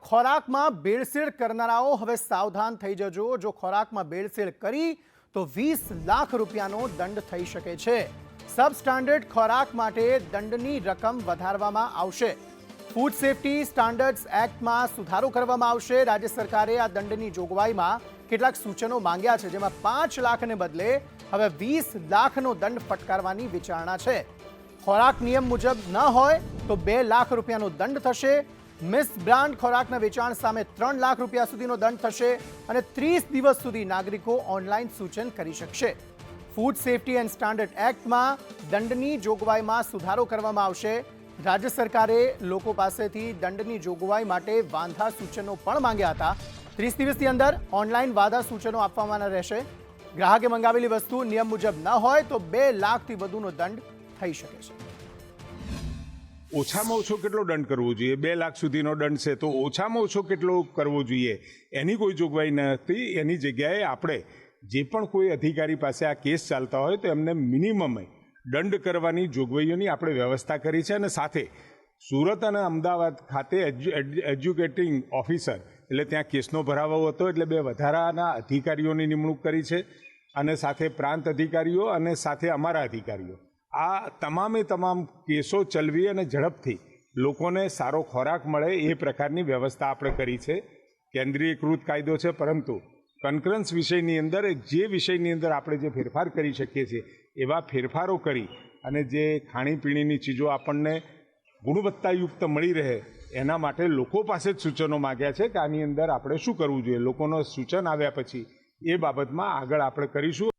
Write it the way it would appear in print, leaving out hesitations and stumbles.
ખોરાકમાં ભેળસેળ કરનારાઓ હવે સાવધાન થઈ જજો। જો ખોરાકમાં ભેળસેળ કરી તો 20 લાખ રૂપિયાનો દંડ થઈ શકે છે। સબસ્ટાન્ડર્ડ ખોરાક માટે દંડની રકમ વધારવામાં આવશે। ફૂડ સેફ્ટી સ્ટાન્ડર્ડ્સ એક્ટમાં સુધારો કરવામાં આવશે। રાજ્ય સરકારે આ દંડની જોગવાઈમાં કેટલાક સૂચનો માંગ્યા છે, જેમાં 5 લાખને બદલે હવે 20 લાખનો દંડ ફટકારવાની વિચારણા છે। ખોરાક નિયમ મુજબ ન હોય તો 2 લાખ રૂપિયાનો દંડ થશે। મિસ બ્રાન્ડ ખોરાકના વેચાણ સામે 3 લાખ રૂપિયા સુધીનો દંડ થશે અને 30 દિવસ સુધી નાગરિકો ઓનલાઈન સૂચન કરી શકશે। ફૂડ સેફ્ટી એન્ડ સ્ટાન્ડર્ડ એક્ટમાં દંડની જોગવાઈમાં સુધારો કરવામાં આવશે। રાજ્ય સરકારે લોકો પાસેથી દંડની જોગવાઈ માટે વાંધા સૂચનો પણ માંગ્યા હતા। 30 દિવસની અંદર ઓનલાઈન વાંધા સૂચનો આપવાના રહેશે। ગ્રાહકે મંગાવેલી વસ્તુ નિયમ મુજબ ન હોય તો 2 લાખથી વધુનો દંડ થઈ શકે છે। ઓછામાં ઓછો કેટલો દંડ કરવો જોઈએ? 2 લાખ સુધીનો દંડ છે તો ઓછામાં ઓછો કેટલો કરવો જોઈએ એની કોઈ જોગવાઈ નથી। એની જગ્યાએ આપણે જે પણ કોઈ અધિકારી પાસે આ કેસ ચાલતા હોય તો એમને મિનિમમ દંડ કરવાની જોગવાઈઓની આપણે વ્યવસ્થા કરી છે। અને સાથે સુરત અને અમદાવાદ ખાતે એજ્યુકેટિંગ ઓફિસર એટલે ત્યાં કેસનો ભરાવો હતો એટલે 2 વધારાના અધિકારીઓની નિમણૂક કરી છે અને સાથે પ્રાંત અધિકારીઓ અને સાથે અમારા અધિકારીઓ આ તમામે તમામ કેસો ચલાવી અને ઝડપથી લોકોને સારો ખોરાક મળે એ પ્રકારની વ્યવસ્થા આપણે કરી છે। કેન્દ્રીયકૃત કાયદો છે, પરંતુ કન્કરન્સ વિષયની અંદર જે વિષયની અંદર આપણે જે ફેરફાર કરી શકીએ છીએ એવા ફેરફારો કરી અને જે ખાણીપીણીની ચીજો આપણને ગુણવત્તાયુક્ત મળી રહે એના માટે લોકો પાસે જ સૂચનો માગ્યા છે કે આની અંદર આપણે શું કરવું જોઈએ। લોકોનો સૂચન આવ્યા પછી એ બાબતમાં આગળ આપણે કરીશું।